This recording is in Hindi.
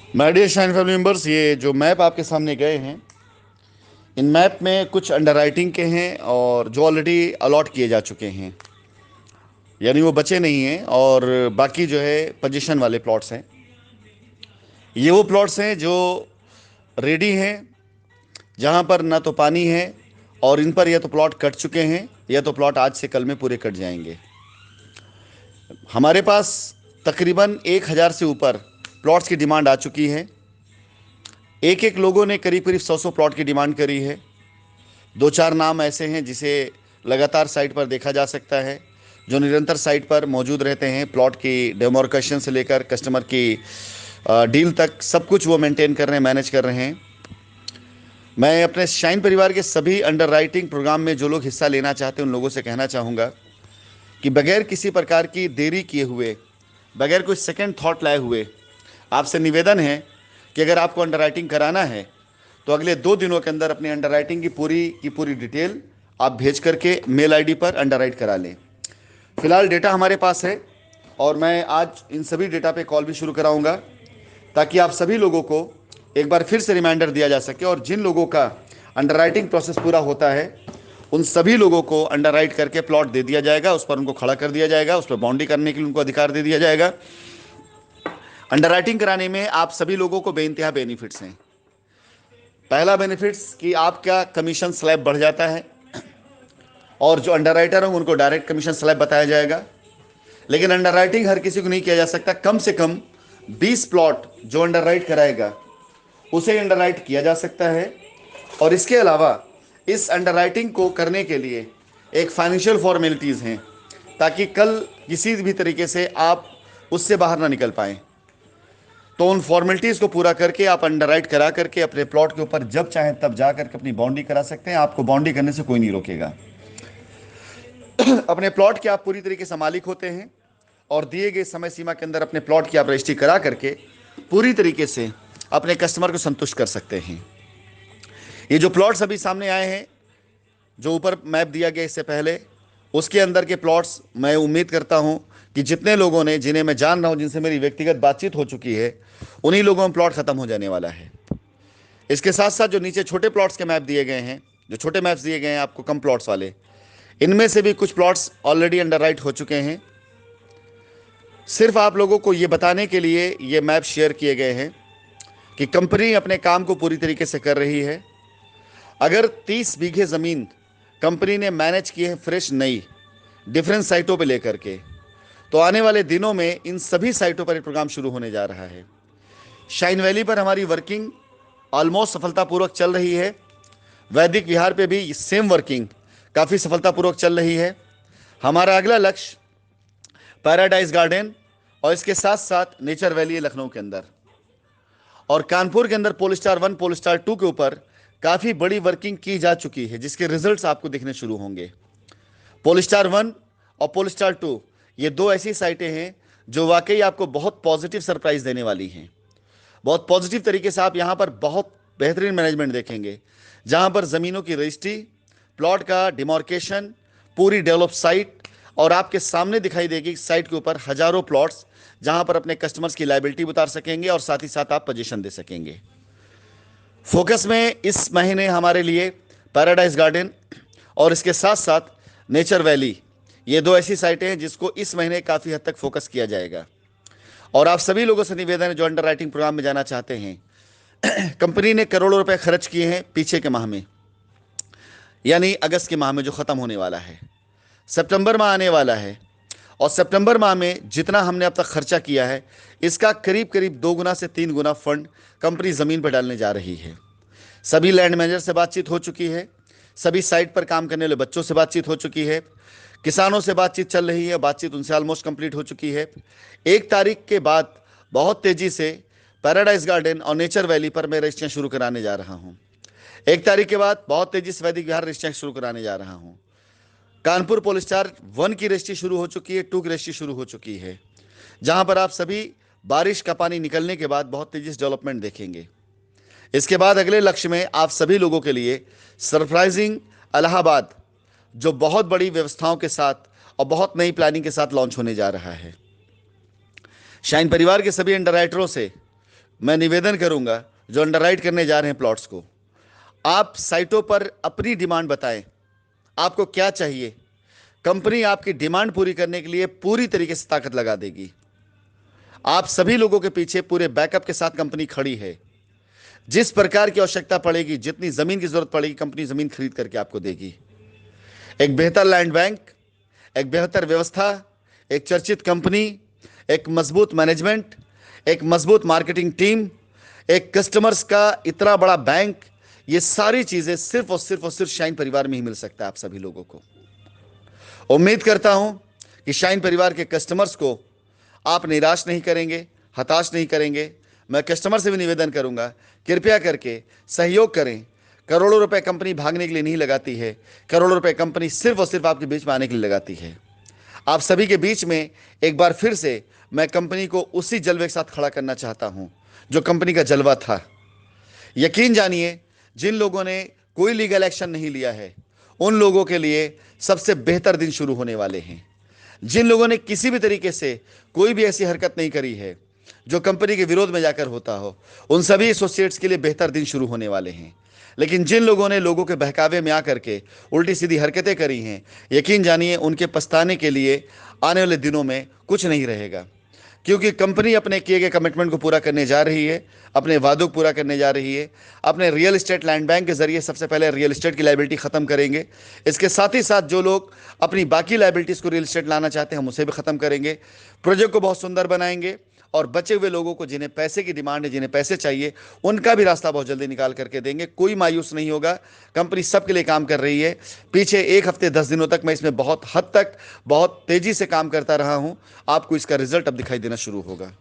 My dear Shine family members, ये जो मैप आपके सामने गए हैं, इन मैप में कुछ अंडरराइटिंग के हैं और जो ऑलरेडी अलॉट किए जा चुके हैं, यानी वो बचे नहीं हैं। और बाकी जो है पोजीशन वाले प्लॉट्स हैं। ये वो प्लॉट्स हैं जो रेडी हैं, जहाँ पर ना तो पानी है, और इन पर या तो प्लॉट कट चुके हैं या तो प्लॉट आज से कल में पूरे कट जाएंगे। हमारे पास तकरीबन 1,000 से ऊपर प्लॉट्स की डिमांड आ चुकी है। एक एक लोगों ने करीब करीब 100 प्लॉट की डिमांड करी है। दो चार नाम ऐसे हैं जिसे लगातार साइट पर देखा जा सकता है, जो निरंतर साइट पर मौजूद रहते हैं। प्लॉट की डेमोर्केशन से लेकर कस्टमर की डील तक सब कुछ वो मेंटेन कर रहे हैं, मैनेज कर रहे हैं। मैं अपने शाइन परिवार के सभी अंडर राइटिंग प्रोग्राम में जो लोग हिस्सा लेना चाहते हैं उन लोगों से कहना चाहूँगा कि बगैर किसी प्रकार की देरी किए हुए, बगैर कोई सेकंड थॉट लाए हुए, आपसे निवेदन है कि अगर आपको अंडर राइटिंग कराना है तो अगले 2 दिनों के अंदर अपनी अंडर राइटिंग की पूरी डिटेल आप भेज करके मेल आईडी पर अंडर राइट करा लें। फिलहाल डेटा हमारे पास है और मैं आज इन सभी डेटा पे कॉल भी शुरू कराऊंगा, ताकि आप सभी लोगों को एक बार फिर से रिमाइंडर दिया जा सके। और जिन लोगों का अंडर राइटिंग प्रोसेस पूरा होता है उन सभी लोगों को अंडर राइट करके प्लॉट दे दिया जाएगा, उस पर उनको खड़ा कर दिया जाएगा, उस पर बाउंड्री करने के लिए उनको अधिकार दे दिया जाएगा। अंडर राइटिंग कराने में आप सभी लोगों को बेइंतहा बेनिफिट्स हैं। पहला बेनिफिट्स कि आपका कमीशन स्लैब बढ़ जाता है, और जो अंडर राइटर होंगे उनको डायरेक्ट कमीशन स्लैब बताया जाएगा। लेकिन अंडर राइटिंग हर किसी को नहीं किया जा सकता। कम से कम 20 प्लॉट जो अंडर राइट कराएगा उसे अंडर राइट किया जा सकता है। और इसके अलावा इस अंडर राइटिंग को करने के लिए एक फाइनेंशियल फॉर्मेलिटीज़ हैं, ताकि कल किसी भी तरीके से आप उससे बाहर ना निकल पाएँ। तो उन फॉर्मेलिटीज़ को पूरा करके आप अंडर राइट करा करके अपने प्लॉट के ऊपर जब चाहें तब जा करके अपनी बाउंड्री करा सकते हैं। आपको बाउंड्री करने से कोई नहीं रोकेगा। अपने प्लॉट के आप पूरी तरीके से मालिक होते हैं, और दिए गए समय सीमा के अंदर अपने प्लॉट की आप रजिस्ट्री करा करके पूरी तरीके से अपने कस्टमर को संतुष्ट कर सकते हैं। ये जो प्लॉट्स अभी सामने आए हैं, जो ऊपर मैप दिया गया इससे पहले, उसके अंदर के प्लॉट्स मैं उम्मीद करता हूं कि जितने लोगों ने, जिन्हें मैं जान रहा हूं, जिनसे मेरी व्यक्तिगत बातचीत हो चुकी है, उन्हीं लोगों में प्लॉट खत्म हो जाने वाला है। इसके साथ साथ जो नीचे छोटे प्लॉट्स के मैप दिए गए हैं, जो छोटे मैप्स दिए गए हैं आपको कम प्लॉट्स वाले, इनमें से भी कुछ प्लॉट्स ऑलरेडी अंडर राइट हो चुके हैं। सिर्फ आप लोगों को ये बताने के लिए ये मैप शेयर किए गए हैं कि कंपनी अपने काम को पूरी तरीके से कर रही है। अगर 30 बीघे ज़मीन कंपनी ने मैनेज की है फ्रेश नई डिफरेंट साइटों पे लेकर के, तो आने वाले दिनों में इन सभी साइटों पर प्रोग्राम शुरू होने जा रहा है। शाइन वैली पर हमारी वर्किंग ऑलमोस्ट सफलतापूर्वक चल रही है। वैदिक विहार पे भी सेम वर्किंग काफ़ी सफलतापूर्वक चल रही है। हमारा अगला लक्ष्य पैराडाइज गार्डन और इसके साथ साथ नेचर वैली है लखनऊ के अंदर, और कानपुर के अंदर पोलस्टार 1 पोलस्टार 2 के ऊपर काफ़ी बड़ी वर्किंग की जा चुकी है, जिसके रिजल्ट्स आपको दिखने शुरू होंगे। पोलस्टार 1 और पोलस्टार 2 ये दो ऐसी साइटें हैं जो वाकई आपको बहुत पॉजिटिव सरप्राइज देने वाली हैं। बहुत पॉजिटिव तरीके से आप यहाँ पर बहुत बेहतरीन मैनेजमेंट देखेंगे, जहाँ पर ज़मीनों की रजिस्ट्री, प्लॉट का डिमार्केशन, पूरी डेवलप साइट, और आपके सामने दिखाई देगी साइट के ऊपर हजारों प्लॉट्स, जहाँ पर अपने कस्टमर्स की लायबिलिटी उतार सकेंगे और साथ ही साथ आप पोजीशन दे सकेंगे। फोकस में इस महीने हमारे लिए पैराडाइज गार्डन और इसके साथ साथ नेचर वैली, ये दो ऐसी साइटें हैं जिसको इस महीने काफ़ी हद तक फोकस किया जाएगा। और आप सभी लोगों से निवेदन है जो अंडर राइटिंग प्रोग्राम में जाना चाहते हैं। कंपनी ने करोड़ों रुपए खर्च किए हैं पीछे के माह में, यानी अगस्त के माह में जो ख़त्म होने वाला है, सितंबर माह आने वाला है, और सितंबर माह में जितना हमने अब तक खर्चा किया है इसका करीब करीब 2 गुना से 3 गुना फंड कंपनी ज़मीन पर डालने जा रही है। सभी लैंड मैनेजर से बातचीत हो चुकी है, सभी साइट पर काम करने वाले बच्चों से बातचीत हो चुकी है, किसानों से बातचीत चल रही है, बातचीत उनसे ऑलमोस्ट कंप्लीट हो चुकी है। 1 तारीख के बाद बहुत तेज़ी से पैराडाइज गार्डन और नेचर वैली पर मैं रजिस्ट्रेशन शुरू कराने जा रहा हूँ। 1 तारीख के बाद बहुत तेज़ी से वैदिक विहार रजिस्ट्रेशन शुरू कराने जा रहा हूँ। कानपुर पोलस्टार 1 की रजिस्ट्री शुरू हो चुकी है, 2 की रजिस्ट्री शुरू हो चुकी है, जहाँ पर आप सभी बारिश का पानी निकलने के बाद बहुत तेज़ी से डेवलपमेंट देखेंगे। इसके बाद अगले लक्ष्य में आप सभी लोगों के लिए सरप्राइजिंग इलाहाबाद, जो बहुत बड़ी व्यवस्थाओं के साथ और बहुत नई प्लानिंग के साथ लॉन्च होने जा रहा है। शाइन परिवार के सभी अंडर राइटरों से मैं निवेदन करूंगा जो अंडरराइट करने जा रहे हैं प्लॉट्स को, आप साइटों पर अपनी डिमांड बताएं, आपको क्या चाहिए। कंपनी आपकी डिमांड पूरी करने के लिए पूरी तरीके से ताकत लगा देगी। आप सभी लोगों के पीछे पूरे बैकअप के साथ कंपनी खड़ी है। जिस प्रकार की आवश्यकता पड़ेगी, जितनी जमीन की जरूरत पड़ेगी, कंपनी जमीन खरीद करके आपको देगी। एक बेहतर लैंड बैंक, एक बेहतर व्यवस्था, एक चर्चित कंपनी, एक मजबूत मैनेजमेंट, एक मजबूत मार्केटिंग टीम, एक कस्टमर्स का इतना बड़ा बैंक, ये सारी चीजें सिर्फ और सिर्फ और सिर्फ शाइन परिवार में ही मिल सकता है आप सभी लोगों को। उम्मीद करता हूं कि शाइन परिवार के कस्टमर्स को आप निराश नहीं करेंगे, हताश नहीं करेंगे। मैं कस्टमर से भी निवेदन करूंगा, कृपया करके सहयोग करें। करोड़ों रुपए कंपनी भागने के लिए नहीं लगाती है, करोड़ों रुपए कंपनी सिर्फ और सिर्फ आपके बीच में आने के लिए लगाती है। आप सभी के बीच में एक बार फिर से मैं कंपनी को उसी जलवे के साथ खड़ा करना चाहता हूं जो कंपनी का जलवा था। यकीन जानिए, जिन लोगों ने कोई लीगल एक्शन नहीं लिया है, उन लोगों के लिए सबसे बेहतर दिन शुरू होने वाले हैं। जिन लोगों ने किसी भी तरीके से कोई भी ऐसी हरकत नहीं करी है जो कंपनी के विरोध में जाकर होता हो, उन सभी एसोसिएट्स के लिए बेहतर दिन शुरू होने वाले हैं। लेकिन जिन लोगों ने लोगों के बहकावे में आकर के उल्टी सीधी हरकतें करी हैं, यकीन जानिए उनके पछताने के लिए आने वाले दिनों में कुछ नहीं रहेगा। क्योंकि कंपनी अपने किए गए कमिटमेंट को पूरा करने जा रही है, अपने वादों को पूरा करने जा रही है। अपने रियल एस्टेट लैंड बैंक के जरिए सबसे पहले रियल एस्टेट की लायबिलिटी खत्म करेंगे। इसके साथ ही साथ जो लोग अपनी बाकी लायबिलिटीज को रियल एस्टेट लाना चाहते हैं, हम उसे भी खत्म करेंगे। प्रोजेक्ट को बहुत सुंदर बनाएंगे और बचे हुए लोगों को, जिन्हें पैसे की डिमांड है, जिन्हें पैसे चाहिए, उनका भी रास्ता बहुत जल्दी निकाल करके देंगे। कोई मायूस नहीं होगा, कंपनी सबके लिए काम कर रही है। पीछे 1 हफ्ते 10 दिनों तक मैं इसमें बहुत हद तक बहुत तेजी से काम करता रहा हूं। आपको इसका रिजल्ट अब दिखाई देना शुरू होगा।